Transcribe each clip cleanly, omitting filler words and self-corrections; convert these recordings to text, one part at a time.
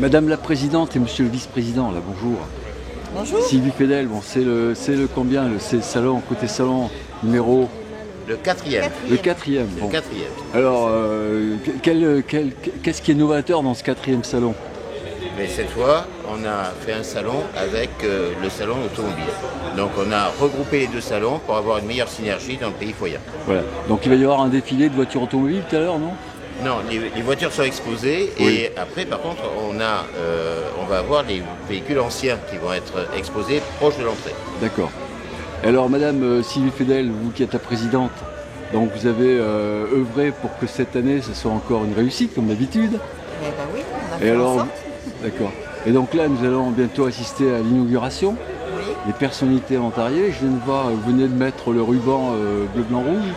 Madame la Présidente et Monsieur le Vice-président, là, bonjour. Bonjour. Sylvie Fedel, bon, c'est le combien, c'est le salon, côté salon numéro... Le quatrième. Le quatrième, bon. Le quatrième. Alors, qu'est-ce qui est novateur dans ce quatrième salon? Mais cette fois, on a fait un salon avec le salon automobile. Donc on a regroupé les deux salons pour avoir une meilleure synergie dans le pays foyen. Voilà, donc il va y avoir un défilé de voitures automobiles tout à l'heure, non? Non, les voitures sont exposées et après par contre on va avoir les véhicules anciens qui vont être exposés proche de l'entrée. D'accord. Alors Madame Sylvie Fedel, vous qui êtes la présidente, donc vous avez œuvré pour que cette année ce soit encore une réussite comme d'habitude. Eh ben oui, on a Et fait en alors, sorte. d'accord. Et donc là nous allons bientôt assister à l'inauguration. Oui. Les personnalités vont arriver. Je viens de voir, vous venez de mettre le ruban bleu, blanc, rouge.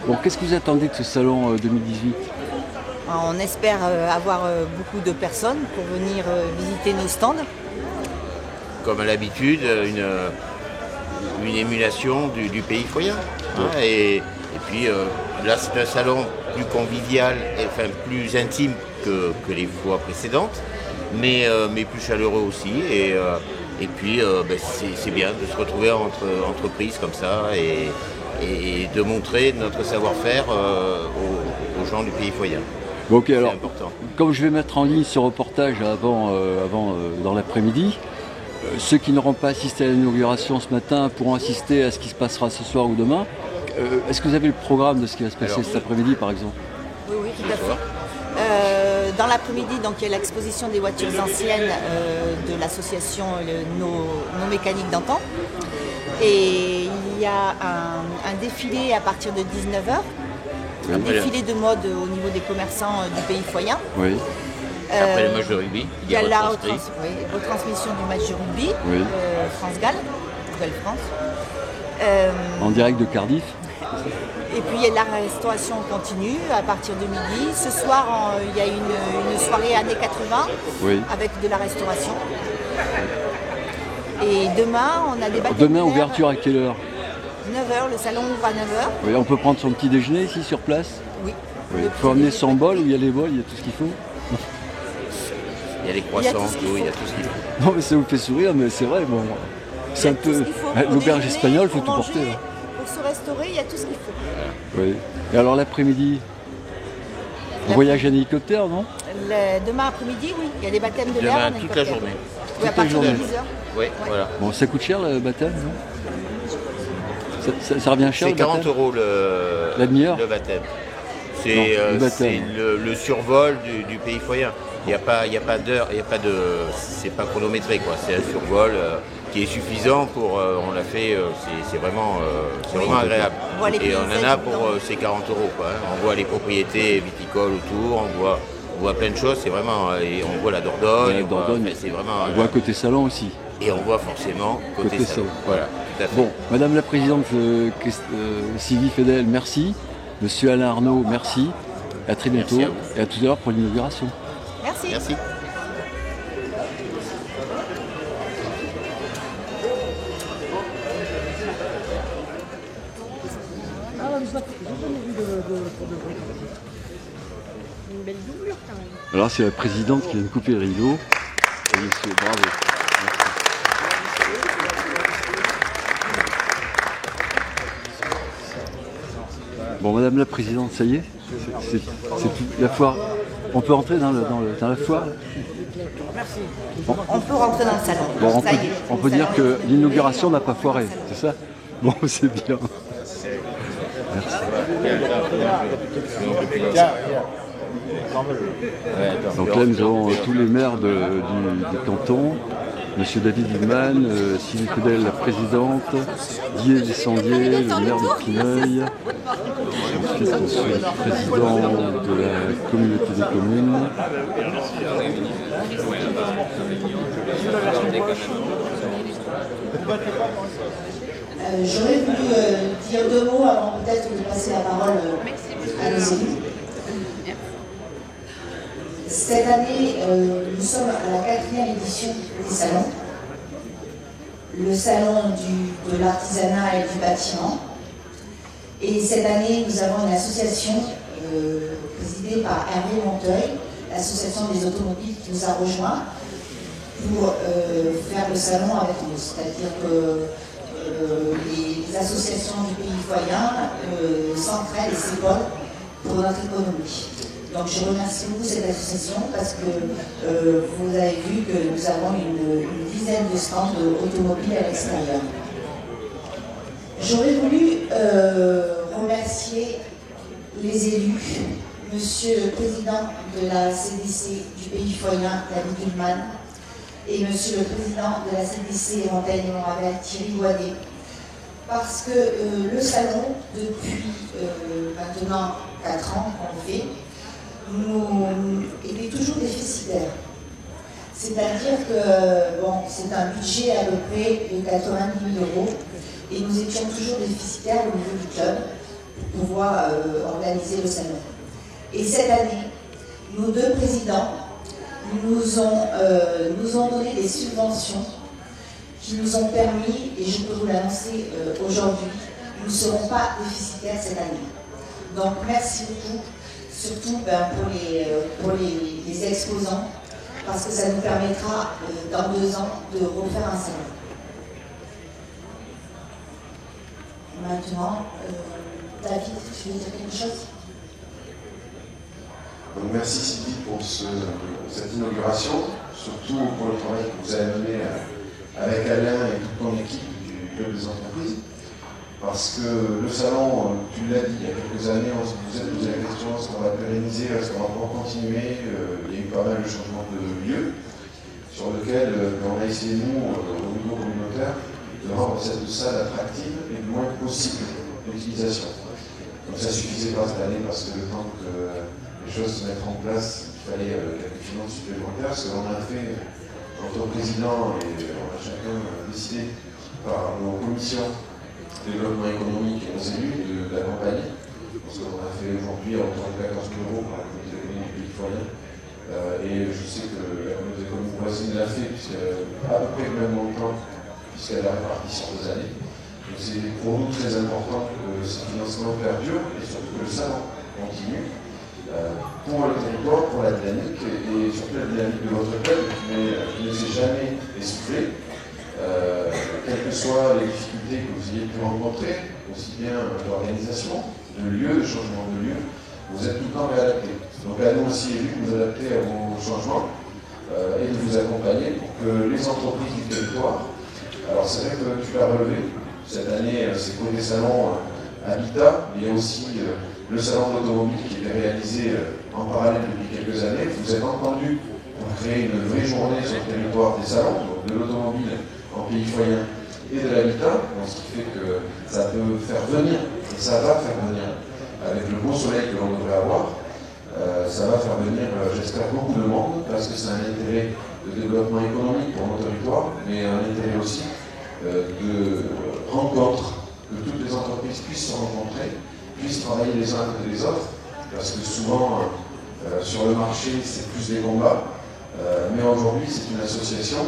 Bon, qu'est-ce que vous attendez de ce salon 2018? On espère avoir beaucoup de personnes pour venir visiter nos stands. Comme à l'habitude, une émulation du pays foyen. Hein, et puis là c'est un salon plus convivial, enfin plus intime que les fois précédentes, mais plus chaleureux aussi. Et puis c'est bien de se retrouver entre entreprises comme ça et de montrer notre savoir-faire aux gens du pays foyen. Bon, ok, alors, important. comme je vais mettre en ligne ce reportage avant dans l'après-midi, ceux qui n'auront pas assisté à l'inauguration ce matin pourront assister à ce qui se passera ce soir ou demain. Est-ce que vous avez le programme de ce qui va se passer cet après-midi, par exemple? Oui, tout à fait. Dans l'après-midi, donc, il y a l'exposition des voitures anciennes de l'association nos mécaniques d'antan. Et il y a un défilé à partir de 19h. Un défilé de mode au niveau des commerçants du pays foyen. Oui. Après le match de rugby, il y a la retransmission du match de rugby, France-Galles, Nouvelle-France. En direct de Cardiff. Et puis il y a la restauration continue à partir de midi. Ce soir, il y a une soirée années 80 avec de la restauration. Et demain, on a des baptêmes. Demain, ouverture à quelle heure? 9h, le salon ouvre à 9h. Oui, on peut prendre son petit déjeuner ici sur place? Oui. Il faut amener son bol, où il y a les bols, il y a tout ce qu'il faut. Il y a les croissants, il y a tout ce qu'il faut. Non mais ça vous fait sourire, mais c'est vrai, bon. C'est un peu. L'auberge espagnole, il faut tout porter. Là. Pour se restaurer, il y a tout ce qu'il faut. Oui. Et alors l'après-midi, voyage en hélicoptère, non? Demain après-midi, oui. Il y a des baptêmes de l'air. Demain, toute la journée. Oui, à partir de 10h. Oui, voilà. Bon, ça coûte cher le baptême, non? Ça revient cher? C'est 40 € la demi-heure. Le baptême. C'est le survol du pays foyen. Il n'y a pas d'heure, c'est pas chronométré quoi. C'est un survol qui est suffisant pour. On l'a fait, c'est vraiment agréable. Et on en a pour ces 40 € quoi. On voit les propriétés viticoles autour, on voit plein de choses. C'est vraiment et on voit la Dordogne. C'est vraiment. On voit côté salon aussi. Et on voit forcément côté salon. Voilà. Tout à fait. Bon, Madame la Présidente Sylvie Fedel, merci. Monsieur Alain Arnaud, merci. À très bientôt. Merci à vous. Et à tout à l'heure pour l'inauguration. Merci. Merci. Une belle doublure quand même. Alors c'est la présidente qui vient de couper le rideau. Et monsieur, bravo. Bon, Madame la Présidente, ça y est, c'est tout. La foire. On peut entrer dans la foire? Merci. Bon. On peut rentrer dans le salon. Bon, on peut dire que l'inauguration n'a pas foiré, c'est ça? Bon, c'est bien. Merci. Donc là, nous avons tous les maires du canton. Monsieur David Hillman, Sylvie Fedel, la présidente, Didier Descendier, le maire de Pineuil, ensuite monsieur le président de la communauté des communes. J'aurais voulu dire deux mots avant peut-être de passer la parole à nos élus. Cette année, nous sommes à la 4e édition des salons. Le salon de l'artisanat et du bâtiment. Et cette année, nous avons une association présidée par Hervé Monteuil l'association des automobiles qui nous a rejoints pour faire le salon avec nous. C'est-à-dire que les associations du pays voisin s'entraident et s'épaulent pour notre économie. Donc je remercie beaucoup cette association parce que vous avez vu que nous avons une dizaine de stands automobiles à l'extérieur. J'aurais voulu remercier les élus, Monsieur le Président de la CDC du Pays Foyen, David Guilman, et Monsieur le Président de la CDC Montagne et Moravel, Thierry Boidet, parce que le salon, depuis maintenant 4 ans qu'on fait, il est toujours déficitaire. C'est-à-dire que bon, c'est un budget à peu près de 90 000 € et nous étions toujours déficitaires au niveau du club pour pouvoir organiser le salon. Et cette année, nos 2 présidents nous ont donné des subventions qui nous ont permis, et je peux vous l'annoncer aujourd'hui, nous ne serons pas déficitaires cette année. Donc merci beaucoup, surtout pour les exposants, parce que ça nous permettra dans 2 ans de refaire un salon. Maintenant, David, tu veux dire quelque chose? Donc merci Sylvie pour cette inauguration, surtout pour le travail que vous avez mené avec Alain et toute ton équipe du Club des entreprises. Parce que le salon, tu l'as dit, il y a quelques années, on se posait la question, est-ce qu'on va pérenniser, est-ce qu'on va encore continuer? Il y a eu pas mal de changements de lieu, sur lequel on a essayé, nous, au niveau communautaire, de rendre cette salle attractive et le moins possible d'utilisation. Donc ça ne suffisait pas cette année parce que le temps que les choses se mettent en place, il fallait quelques finances supplémentaires, ce qu'on a fait entre président et on a chacun décidé par nos commissions développement économique et nos élus d'accompagner. Parce qu'on a fait aujourd'hui autour de 14 € pour la communauté économique du Pays Foyen. Et je sais que la communauté économique voisine l'a fait, puisqu'elle a à peu près le même montant, puisqu'elle a réparti sur 2 années. Donc c'est pour nous très important que ce financement perdure et surtout que le salon continue pour le territoire, pour la dynamique et surtout la dynamique de votre club qui ne s'est jamais essoufflée. Quelles que soient les difficultés que vous ayez pu rencontrer, aussi bien d'organisation, de lieu, de changement de lieu, vous êtes tout le temps réadapté. Donc à nous aussi élus, de vous adapter à vos changements et de vous accompagner pour que les entreprises du territoire, alors c'est vrai que tu l'as relevé, cette année c'est côté salon Habitat, mais il y a aussi le salon d'automobile qui était réalisé en parallèle depuis quelques années. Vous êtes entendu pour créer une vraie journée sur le territoire des salons, donc de l'automobile en Pays Foyen et de l'habitat, ce qui fait que ça peut faire venir, et ça va faire venir, avec le beau soleil que l'on devrait avoir, ça va faire venir, j'espère, beaucoup de monde, parce que c'est un intérêt de développement économique pour nos territoires, mais un intérêt aussi de rencontre, que toutes les entreprises puissent se rencontrer, puissent travailler les uns avec les autres, parce que souvent, sur le marché, c'est plus des combats, mais aujourd'hui, c'est une association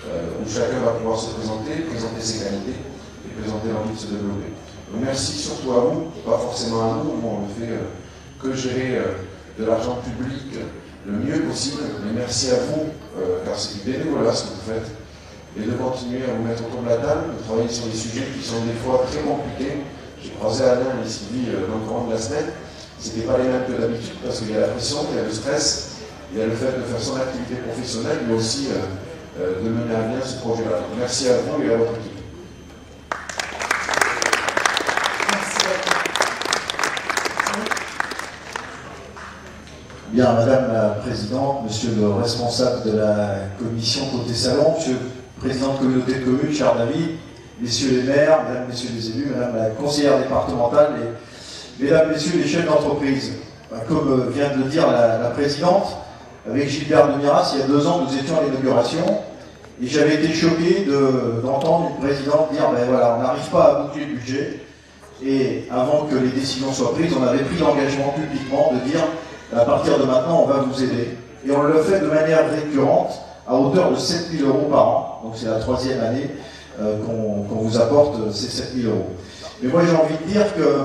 où chacun va pouvoir se présenter ses qualités et présenter l'envie de se développer. Donc merci surtout à vous, pas forcément à nous, on ne fait que gérer de l'argent public le mieux possible, mais merci à vous, car c'est du bénévolat ce que vous faites, et de continuer à vous mettre autour de la table, de travailler sur des sujets qui sont des fois très compliqués. J'ai croisé Alain et Sylvie dans le courant de la semaine, c'était pas les mêmes que d'habitude, parce qu'il y a la pression, il y a le stress, il y a le fait de faire son activité professionnelle, mais aussi de mener à bien ce projet-là. Merci à vous et à votre équipe. Merci Bien, Madame la Présidente, Monsieur le responsable de la commission côté salon, Monsieur le Président de communauté de communes, cher David, Messieurs les maires, Mesdames, Messieurs les élus, Madame la conseillère départementale et Mesdames, Messieurs les chefs d'entreprise. Comme vient de le dire la Présidente, avec Gilbert de Miras, il y a 2 ans, nous étions à l'inauguration et j'avais été choqué d'entendre une présidente dire ben voilà, on n'arrive pas à boucler le budget. Et avant que les décisions soient prises, on avait pris l'engagement publiquement de dire à partir de maintenant, on va vous aider. Et on le fait de manière récurrente à hauteur de 7 000 € par an. Donc c'est la 3e année qu'on vous apporte ces 7 000 €. Mais moi j'ai envie de dire que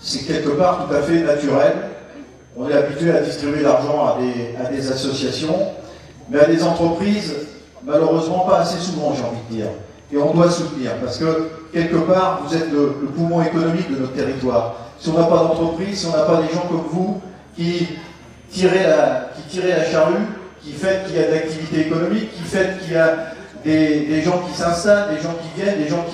c'est quelque part tout à fait naturel on est habitué à distribuer l'argent à des associations, mais à des entreprises, malheureusement pas assez souvent, j'ai envie de dire. Et on doit soutenir, parce que quelque part, vous êtes le poumon économique de notre territoire. Si on n'a pas d'entreprise, si on n'a pas des gens comme vous qui tirez la charrue, qui fait qu'il y a de l'activité économique, qui fait qu'il y a des gens qui s'installent, des gens qui viennent, des gens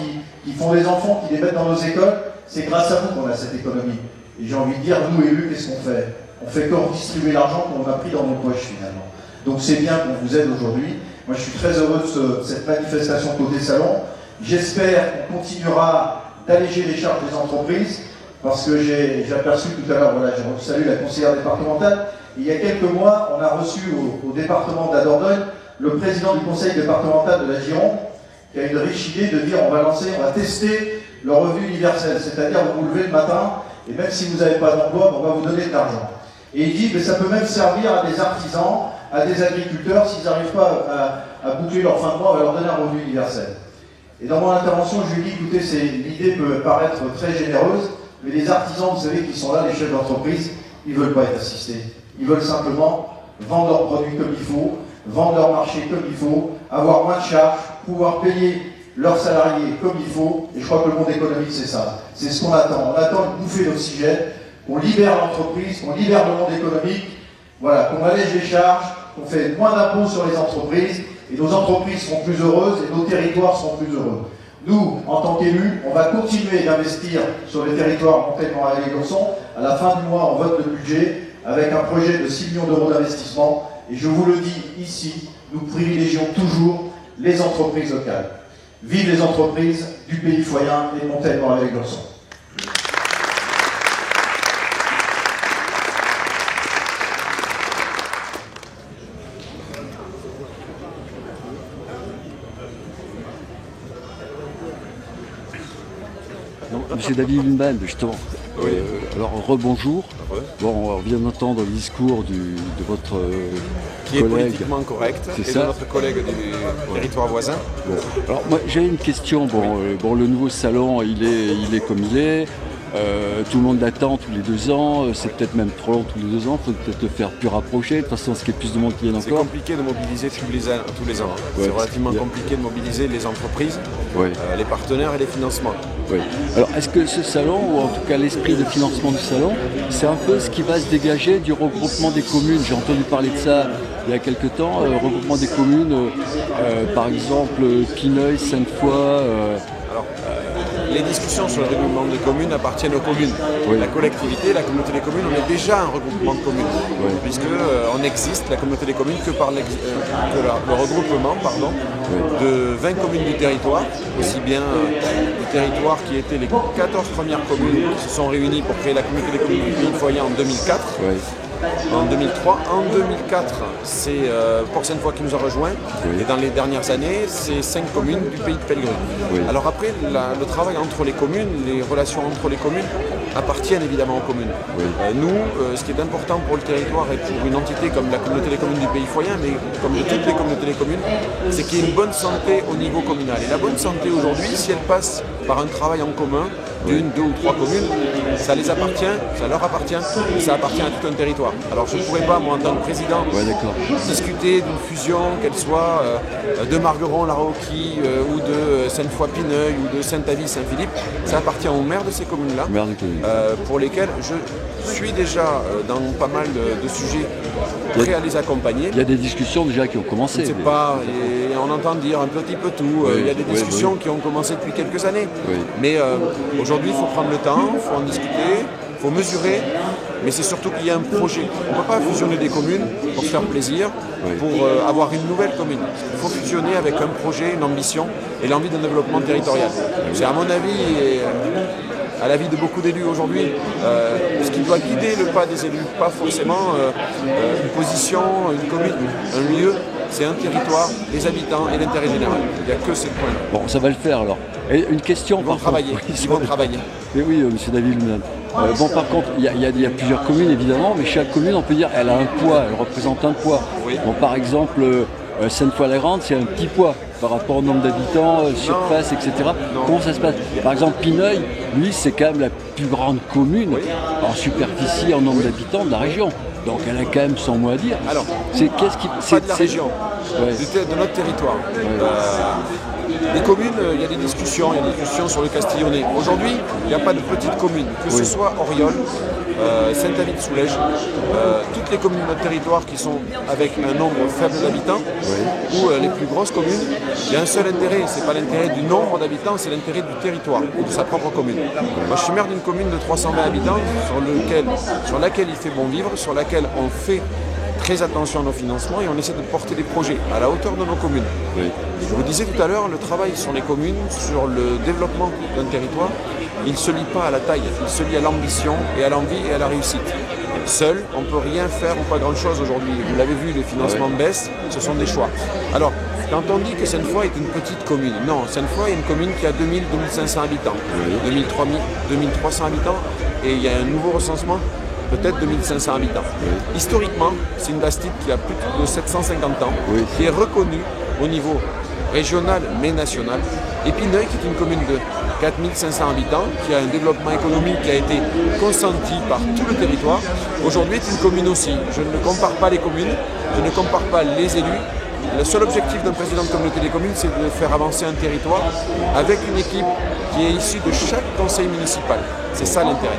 qui font des enfants, qui les mettent dans nos écoles, c'est grâce à vous qu'on a cette économie. Et j'ai envie de dire, nous élus, qu'est-ce qu'on fait? On fait que redistribuer l'argent qu'on a pris dans nos poches finalement. Donc c'est bien qu'on vous aide aujourd'hui. Moi je suis très heureux de cette manifestation côté salon. J'espère qu'on continuera d'alléger les charges des entreprises, parce que j'ai aperçu tout à l'heure, voilà, je salue la conseillère départementale. Il y a quelques mois, on a reçu au département de la Dordogne le président du conseil départemental de la Gironde, qui a une riche idée de dire on va tester le revenu universel, c'est-à-dire vous vous levez le matin, et même si vous n'avez pas d'emploi, on va vous donner de l'argent. Et il dit que ça peut même servir à des artisans, à des agriculteurs, s'ils n'arrivent pas à boucler leur fin de mois, on va leur donner un revenu universel. Et dans mon intervention, je lui dis, écoutez, l'idée peut paraître très généreuse, mais les artisans, vous savez, qui sont là, les chefs d'entreprise, ils ne veulent pas être assistés. Ils veulent simplement vendre leurs produits comme il faut, vendre leur marché comme il faut, avoir moins de charges, pouvoir payer leurs salariés comme il faut. Et je crois que le monde économique, c'est ça. C'est ce qu'on attend. On attend de bouffer l'oxygène, qu'on libère l'entreprise, qu'on libère le monde économique, voilà, qu'on allège les charges, qu'on fait moins d'impôts sur les entreprises, et nos entreprises seront plus heureuses et nos territoires seront plus heureux. Nous, en tant qu'élus, on va continuer d'investir sur les territoires montagnards et Grosson. À la fin du mois, on vote le budget avec un projet de 6 millions d'euros d'investissement. Et je vous le dis ici, nous privilégions toujours les entreprises locales. Vive les entreprises du pays foyen et de Montagne-Morlaix et Grosson. Monsieur David Lindman, justement. Oui. Alors, rebonjour. Ouais. Bon, on vient d'entendre le discours de votre qui est collègue. politiquement correct, et ça. de notre collègue du territoire voisin. Bon. Alors, moi, j'ai une question. Bon, le nouveau salon, il est comme il est. Tout le monde l'attend tous les 2 ans, c'est peut-être même trop long tous les 2 ans, il faut peut-être le faire plus rapprocher, de toute façon ce qui est plus de monde qui vienne encore. C'est compliqué de mobiliser tous les ans. Ouais, c'est relativement compliqué de mobiliser les entreprises, les partenaires et les financements. Oui. Alors est-ce que ce salon, ou en tout cas l'esprit de financement du salon, c'est un peu ce qui va se dégager du regroupement des communes? J'ai entendu parler de ça il y a quelques temps, regroupement des communes, par exemple Pineuil, Sainte-Foy. Les discussions sur le regroupement des communes appartiennent aux communes. Oui. La collectivité, la communauté des communes, on est déjà un regroupement de communes. Oui. Puisque on existe, la communauté des communes, que par le regroupement de 20 communes du territoire, aussi bien du territoire qui étaient les 14 premières communes qui se sont réunies pour créer la communauté des communes du pays foyer en 2004. Oui. En 2003, en 2004, c'est Port-Sainte-Foy qui nous a rejoints, et dans les dernières années, c'est 5 communes du pays de Pellegrin. Oui. Alors après, le travail entre les communes, les relations entre les communes appartiennent évidemment aux communes. Oui. Nous, ce qui est important pour le territoire et pour une entité comme la communauté des communes du pays foyen, mais comme de toutes les communautés des communes, c'est qu'il y ait une bonne santé au niveau communal. Et la bonne santé aujourd'hui, si elle passe par un travail en commun d'une, 2 ou 3 communes, ça les appartient, ça leur appartient, et ça appartient à tout un territoire. Alors je ne pourrais pas, moi en tant que président, discuter d'une fusion, qu'elle soit de Margueron, La Roquie, ou de Sainte-Foy-Pineuil, ou de Saint-Avy-Saint-Philippe. Ça appartient aux maires de ces communes-là, pour lesquelles je suis déjà dans pas mal de sujets prêts à les accompagner. Il y a des discussions déjà qui ont commencé. Je ne sais pas, et on entend dire un petit peu tout. Il y a des discussions qui ont commencé depuis quelques années. Oui. Mais aujourd'hui, il faut prendre le temps, il faut en discuter, il faut mesurer. Mais c'est surtout qu'il y a un projet. On ne peut pas fusionner des communes pour se faire plaisir, pour avoir une nouvelle commune. Il faut fusionner avec un projet, une ambition et l'envie d'un développement territorial. C'est à mon avis, et à l'avis de beaucoup d'élus aujourd'hui, ce qui doit guider le pas des élus, pas forcément une position, une commune, un lieu. C'est un territoire, les habitants et l'intérêt général. Il n'y a que ces points. Bon, ça va le faire alors. Et une question Ils vont travailler. Ils vont travailler. Mais oui, monsieur David Lindman. Bon, par contre, il y a plusieurs communes évidemment, mais chaque commune, on peut dire, elle a un poids, elle représente un poids. Oui. Bon, par exemple, Sainte-Foy-la-Grande, c'est un petit poids par rapport au nombre d'habitants, surface, etc. Comment ça se passe? Par exemple, Pineuil, lui, c'est quand même la plus grande commune en superficie, en nombre d'habitants de la région. Donc elle a quand même son mot à dire. Alors, c'est qu'est-ce qui, pas de la région, de notre territoire. Les communes, il y a des discussions, sur le Castillonnais. Aujourd'hui, il n'y a pas de petites communes, que ce soit Auriol, Saint-David-sous-Lège, toutes les communes de notre territoire qui sont avec un nombre faible d'habitants, ou les plus grosses communes, il y a un seul intérêt, c'est pas l'intérêt du nombre d'habitants, c'est l'intérêt du territoire et de sa propre commune. Moi je suis maire d'une commune de 320 habitants sur laquelle il fait bon vivre, sur laquelle on fait très attention à nos financements et on essaie de porter des projets à la hauteur de nos communes. Je vous disais tout à l'heure, le travail sur les communes, sur le développement d'un territoire, il ne se lie pas à la taille, il se lie à l'ambition et à l'envie et à la réussite. Seul, on ne peut rien faire ou pas grand-chose aujourd'hui. Vous l'avez vu, les financements baissent, ce sont des choix. Alors, quand on dit que Sainte-Foy est une petite commune, non, Sainte-Foy est une commune qui a 2000-2500 habitants, 2300 habitants, et il y a un nouveau recensement, peut-être 2500 habitants. Historiquement, c'est une bastide qui a plus de 750 ans, qui est reconnue au niveau régional mais national. Et Pineuil, qui est une commune de 4500 habitants, qui a un développement économique qui a été consenti par tout le territoire, aujourd'hui est une commune aussi. Je ne compare pas les communes, je ne compare pas les élus. Le seul objectif d'un président de communauté des communes, c'est de faire avancer un territoire avec une équipe qui est issue de chaque conseil municipal. C'est ça l'intérêt.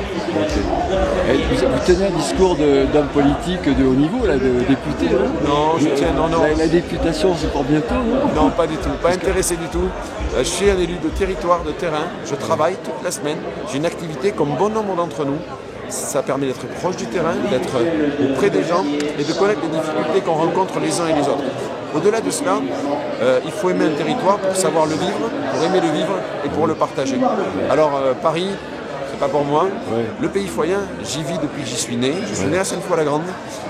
Vous tenez un discours d'homme politique de haut niveau, là, de député, hein? Non, je tiens, non. La députation, c'est pour bientôt, non? Non, pas du tout, pas intéressé du tout. Je suis un élu de territoire, de terrain. Je travaille toute la semaine. J'ai une activité comme bon nombre d'entre nous. Ça permet d'être proche du terrain, d'être auprès des gens et de connaître les difficultés qu'on rencontre les uns et les autres. Au-delà de cela, il faut aimer un territoire pour savoir le vivre, pour aimer le vivre et pour le partager. Alors Paris, c'est pas pour moi. Le pays foyen, j'y vis depuis que j'y suis né. Je suis né à Sainte-Foy-la-Grande,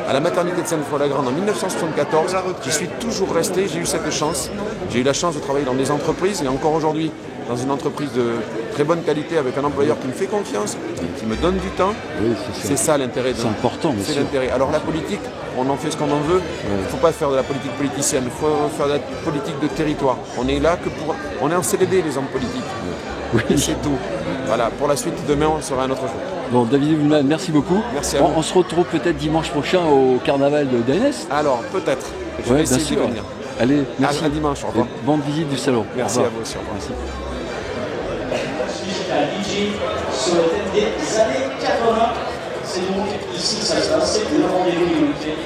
à la maternité de Sainte-Foy-la-Grande en 1974. J'y suis toujours resté, j'ai eu cette chance. J'ai eu la chance de travailler dans des entreprises et encore aujourd'hui dans une entreprise de très bonne qualité avec un employeur qui me fait confiance, qui me donne du temps. C'est ça l'intérêt. C'est important, bien sûr. C'est l'intérêt. Alors la politique, on en fait ce qu'on en veut. Il ne faut pas faire de la politique politicienne, il faut faire de la politique de territoire. On est là que pour... On est en CDD, les hommes politiques. Et c'est tout. Voilà, pour la suite, demain, on sera un autre jour. Bon, David Wühlmann, merci beaucoup. Merci à vous. On se retrouve peut-être dimanche prochain au carnaval de d'Ainès. Alors, peut-être. Je vais essayer de venir. Allez, merci. À dimanche, au revoir. Bonne visite du salon. Merci à vous aussi, au revoir. Merci. Un DJ sur le thème des années 80. C'est donc ici que ça se passe, c'est le rendez-vous du week-end.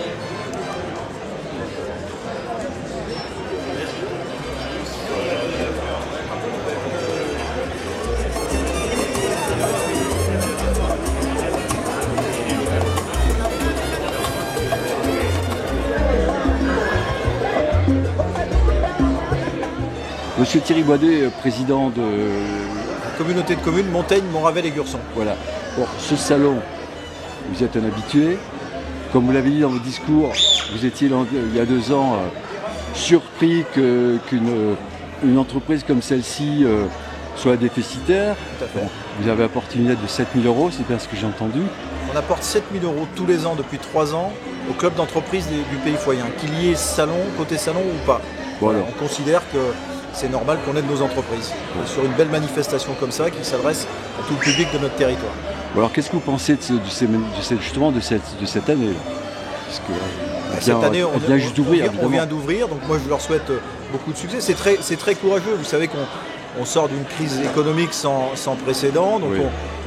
Monsieur Thierry Boidet, président de communauté de communes Montaigne, Montravel et Gurson. Voilà. Bon, ce salon, vous êtes un habitué. Comme vous l'avez dit dans votre discours, vous étiez il y a 2 ans surpris qu'une entreprise comme celle-ci soit déficitaire. Tout à fait. Bon, vous avez apporté une aide de 7 000 €, c'est bien ce que j'ai entendu. On apporte 7 000 € tous les ans depuis 3 ans au club d'entreprise du pays foyen, qu'il y ait côté salon ou pas. Voilà. On considère que c'est normal qu'on aide nos entreprises. Sur une belle manifestation comme ça qui s'adresse à tout le public de notre territoire. Bon, alors qu'est-ce que vous pensez justement de cette année là? Parce que, cette année, on vient juste d'ouvrir. On vient d'ouvrir, donc moi je leur souhaite beaucoup de succès. C'est très courageux. Vous savez qu'on sort d'une crise économique sans précédent, donc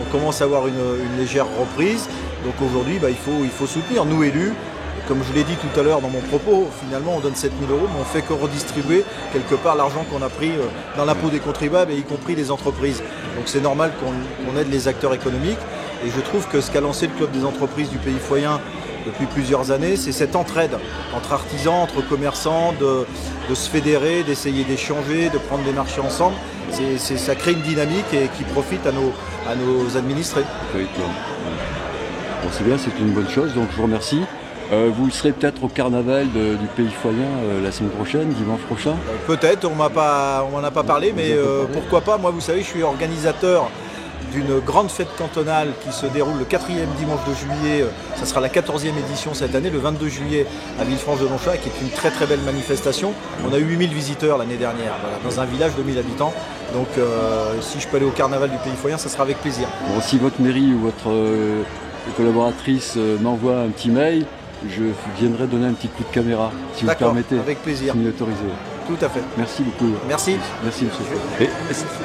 on commence à avoir une légère reprise. Donc aujourd'hui, il faut soutenir. Nous élus, comme je l'ai dit tout à l'heure dans mon propos, finalement on donne 7 000 €, mais on fait que redistribuer quelque part l'argent qu'on a pris dans l'impôt des contribuables, et y compris les entreprises. Donc c'est normal qu'on aide les acteurs économiques. Et je trouve que ce qu'a lancé le club des entreprises du pays foyen depuis plusieurs années, c'est cette entraide entre artisans, entre commerçants, de se fédérer, d'essayer d'échanger, de prendre des marchés ensemble. Ça crée une dynamique et qui profite à nos administrés. Bon, c'est bien, c'est une bonne chose, donc je vous remercie. Vous serez peut-être au carnaval du pays foyen la semaine prochaine, dimanche prochain? Peut-être, on m'en a pas parlé, mais pourquoi pas. Moi, vous savez, je suis organisateur d'une grande fête cantonale qui se déroule le 4e dimanche de juillet. Ça sera la 14e édition cette année, le 22 juillet à Villefranche-de-Longchamp, qui est une très très belle manifestation. On a eu 8000 visiteurs l'année dernière, voilà, dans un village de 1000 habitants. Donc si je peux aller au carnaval du Pays Foyen, ça sera avec plaisir. Bon, si votre mairie ou votre collaboratrice m'envoie un petit mail, je viendrai donner un petit coup de caméra, si vous le permettez. Avec plaisir. Si vous l'autorisez. Tout à fait. Merci beaucoup. Merci. Merci monsieur.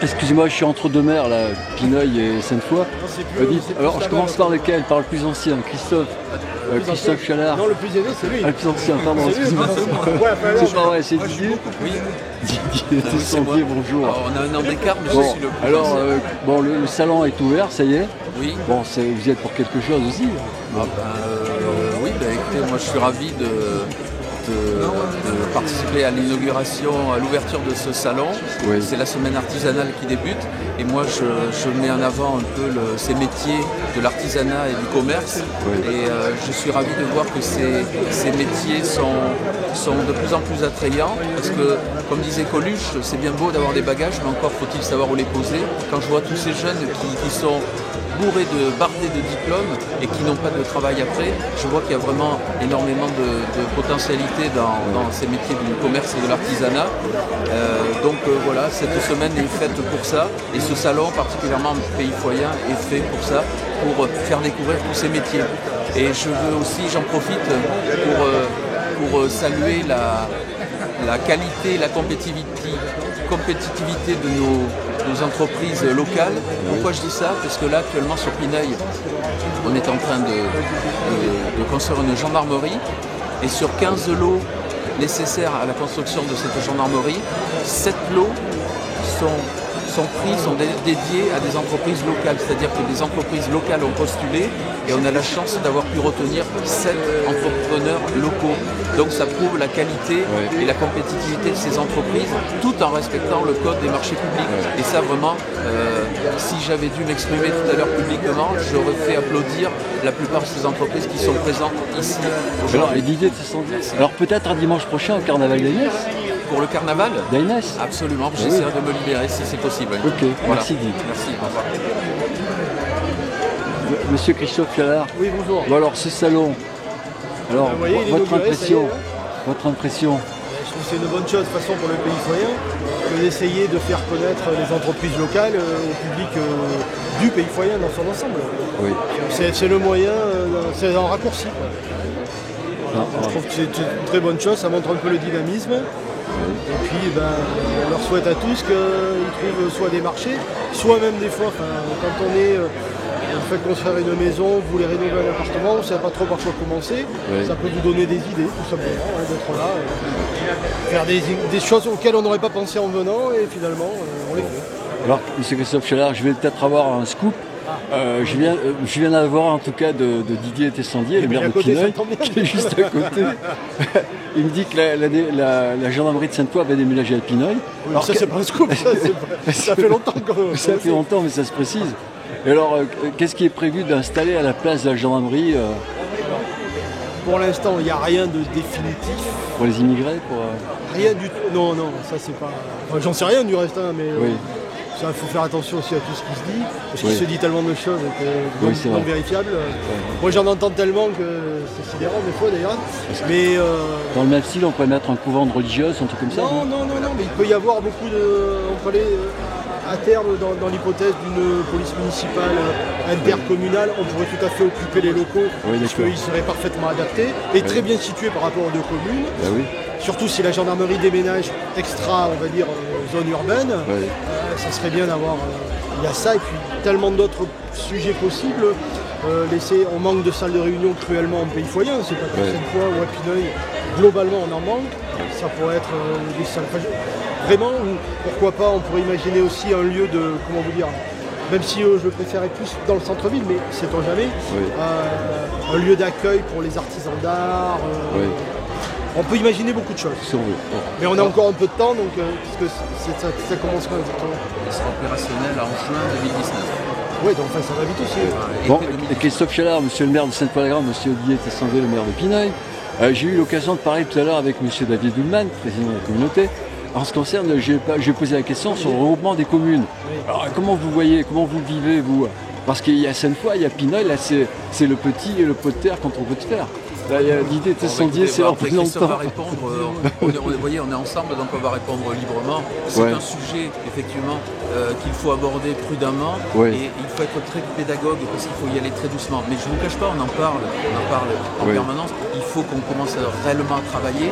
Excusez-moi, je suis entre deux maires là, Pineuil et Sainte-Foy. Alors je commence par lequel? Par le plus ancien, Christophe. Christophe Chalard. Non, le plus aîné, c'est lui. Ah, le plus ancien, pardon, excusez-moi. C'est pas vrai, c'est Didier. Oui. Didier Tessandier, bonjour. Alors, on a un an d'écart, mais bon, je suis le plus alors, le salon est ouvert, ça y est. Oui. Bon, vous y êtes pour quelque chose aussi. Oui, écoutez, moi je suis ravi de participer à l'inauguration, à l'ouverture de ce salon. Oui. C'est la semaine artisanale qui débute et moi je mets en avant un peu ces métiers de l'artisanat et du commerce. Oui. Et je suis ravi de voir que ces métiers sont de plus en plus attrayants parce que, comme disait Coluche, c'est bien beau d'avoir des bagages, mais encore faut-il savoir où les poser. Quand je vois tous ces jeunes qui sont bardés de diplômes et qui n'ont pas de travail après, je vois qu'il y a vraiment énormément de potentialité dans ces métiers du commerce et de l'artisanat. Voilà, cette semaine est faite pour ça et ce salon, particulièrement au Pays Foyen, est fait pour ça, pour faire découvrir tous ces métiers. Et je veux aussi, j'en profite pour saluer la qualité, la compétitivité de nos entreprises locales. Pourquoi je dis ça? Parce que là, actuellement, sur Pineuil, on est en train de construire une gendarmerie et sur 15 lots nécessaires à la construction de cette gendarmerie, 7 lots sont dédiés à des entreprises locales, c'est-à-dire que des entreprises locales ont postulé et on a la chance d'avoir pu retenir 7 entrepreneurs locaux. Donc ça prouve la qualité et la compétitivité de ces entreprises tout en respectant le code des marchés publics. Et ça vraiment, si j'avais dû m'exprimer tout à l'heure publiquement, j'aurais fait applaudir la plupart de ces entreprises qui sont présentes ici. Alors, et Didier Tessandier, alors peut-être un dimanche prochain au carnaval d'Agnès? Pour le carnaval d'Agnès? Absolument, j'essaierai de me libérer si c'est possible. Ok, voilà. Merci Didier. Merci, au revoir. Monsieur Christophe Chalard. Oui, bonjour. Bon alors ce salon, alors voyez, votre impression? Je trouve que c'est une bonne chose de toute façon pour le Pays Foyen que d'essayer de faire connaître les entreprises locales au public du Pays Foyen dans son ensemble. Oui. C'est le moyen, c'est un raccourci. Je trouve que c'est une très bonne chose, ça montre un peu le dynamisme. Et puis on leur souhaite à tous qu'ils trouvent soit des marchés, soit même des fois, quand on est vous faites construire une maison, vous voulez rénover un appartement, vous ne savez pas trop par quoi commencer, ça peut vous donner des idées tout simplement, d'être là, faire des choses auxquelles on n'aurait pas pensé en venant et finalement on les fait. Alors M. Christophe Chalard, je vais peut-être avoir un scoop. Je viens d'avoir en tout cas de Didier Tessandier, le maire de Pineuil, qui est juste à côté. Il me dit que la gendarmerie de Sainte-Foy avait déménagé à Pineuil. Oui, alors ça c'est pas un scoop, ça fait longtemps que ça fait longtemps, mais ça se précise. Et alors, qu'est-ce qui est prévu d'installer à la place de la gendarmerie Pour l'instant, il n'y a rien de définitif. Pour les immigrés Rien du tout. Non, ça c'est pas... Enfin, j'en sais rien du reste, mais... Oui. Il faut faire attention aussi à tout ce qui se dit, parce qu'il se dit tellement de choses non vérifiables. Moi j'en entends tellement que c'est sidérant des fois d'ailleurs. Mais dans le même style, on pourrait mettre un couvent de religieuses, un truc comme ça? Non, mais il peut y avoir beaucoup de... On peut aller à terme dans l'hypothèse d'une police municipale intercommunale, on pourrait tout à fait occuper les locaux, parce qu'ils seraient parfaitement adaptés et très bien situés par rapport aux deux communes. Surtout si la gendarmerie déménage extra, on va dire, zone urbaine, ça serait bien d'avoir... il y a ça et puis tellement d'autres sujets possibles. On manque de salles de réunion cruellement en Pays Foyen, c'est pas que cette fois ou à Pineuil, globalement on en manque. Ça pourrait être des salles... Vraiment, pourquoi pas, on pourrait imaginer aussi un lieu de... Comment vous dire, même si je le préférais plus dans le centre-ville, mais sait-on jamais, un lieu d'accueil pour les artisans d'art. On peut imaginer beaucoup de choses. Mais on a encore un peu de temps, donc ça commence quand exactement? Il sera opérationnel en juin 2019. Oui, donc ça va vite aussi. Bon, et Christophe Chalard, monsieur le maire de Sainte-Foy-la-Grande, monsieur Didier Tessandier, le maire de Pineuil. J'ai eu l'occasion de parler tout à l'heure avec monsieur David Ullmann, président de la communauté. en ce qui concerne, j'ai posé la question sur le regroupement des communes. Alors, comment vous voyez, comment vous vivez, vous? Parce qu'il y a Sainte-Foy, il y a Pineuil, là c'est le petit et le pot de terre contre le pot de fer. Là, il y a l'idée de Sandier, c'est leur plus longtemps. Va répondre, vous voyez, on est ensemble, donc on va répondre librement. C'est un sujet, effectivement, qu'il faut aborder prudemment et il faut être très pédagogue parce qu'il faut y aller très doucement. Mais je ne vous cache pas, on en parle en permanence. Il faut qu'on commence réellement à travailler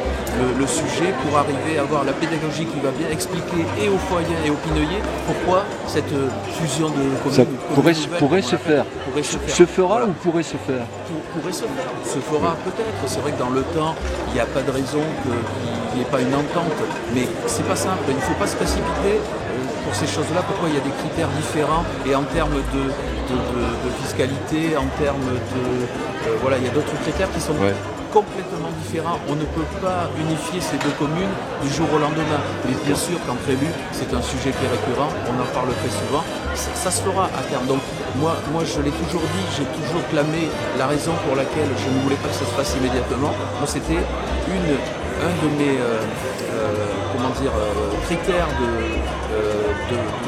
le sujet pour arriver à avoir la pédagogie qui va bien expliquer et aux Foyens et aux Pineuillais pourquoi cette fusion de communes. Ça pourrait se faire. Se fera ou pourrait se faire? Pourrait se faire. Se fera peut-être. C'est vrai que dans le temps, il n'y a pas de raison qu'il n'y ait pas une entente. Mais c'est pas simple. Il ne faut pas se précipiter pour ces choses-là. Pourquoi il y a des critères différents et en termes de fiscalité, en termes de... voilà, il y a d'autres critères qui sont complètement différents. On ne peut pas unifier ces deux communes du jour au lendemain. Mais bien sûr qu'en prévu, c'est un sujet qui est récurrent, on en parle très souvent. Ça se fera à terme. Donc moi je l'ai toujours dit, j'ai toujours clamé la raison pour laquelle je ne voulais pas que ça se fasse immédiatement. Moi c'était un de mes critères de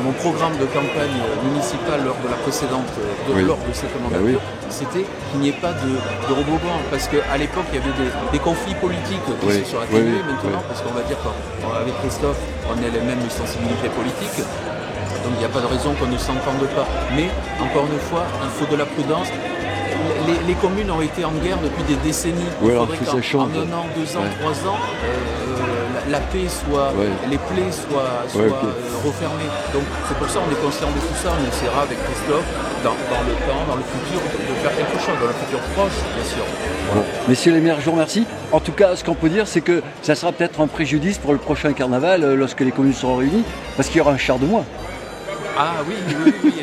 mon programme de campagne municipale lors de la précédente, lors de cette mandature, c'était qu'il n'y ait pas de regroupement. Parce qu'à l'époque, il y avait des conflits politiques qui sont sur la télé maintenant, parce qu'on va dire qu'avec Christophe, on a les mêmes sensibilités politiques. Donc il n'y a pas de raison qu'on ne s'entende pas. Mais, encore une fois, il faut de la prudence. Les communes ont été en guerre depuis des décennies. Il faudrait qu'en 1 an, 2 ans, 3 ans, la paix soit, les plaies soient refermées. Donc c'est pour ça qu'on est conscient de tout ça. On essaiera avec Christophe, dans le temps, dans le futur, de faire quelque chose, dans le futur proche, bien sûr. Bon. Messieurs les maires, je vous remercie. En tout cas, ce qu'on peut dire, c'est que ça sera peut-être un préjudice pour le prochain carnaval lorsque les communes seront réunies, parce qu'il y aura un char de moins. Ah oui,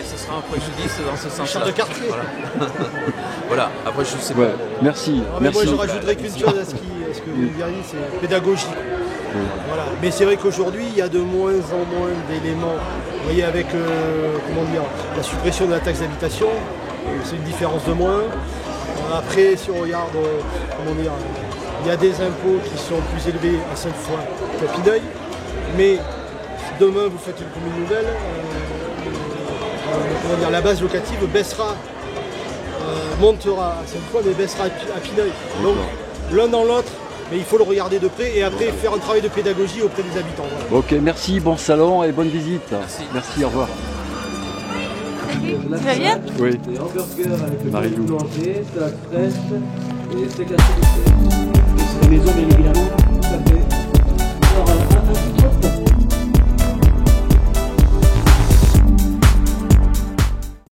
ce sera un préjudice dans ce sens-là. Char de quartier. Voilà, après je sais pas. Merci. Moi je rajouterais qu'une chose à ce que vous diriez, c'est pédagogie. Voilà. Mais c'est vrai qu'aujourd'hui, il y a de moins en moins d'éléments. Vous voyez, avec la suppression de la taxe d'habitation, c'est une différence de moins. Après, si on regarde, il y a des impôts qui sont plus élevés à Sainte-Foy qu'à Pineuil. Mais demain, vous faites une commune nouvelle, la base locative baissera, montera à Sainte-Foy, mais baissera à Pineuil. Donc, l'un dans l'autre, mais il faut le regarder de près et après faire un travail de pédagogie auprès des habitants. Voilà. Ok, merci, bon salon et bonne visite. Merci, au revoir. Tu vas bien? Oui. C'est hamburger avec Marie-Lou. le boulanger, salade fraîche et steak haché de fraises. Et c'est la maison bien évidemment, tout à fait. Alors, un petit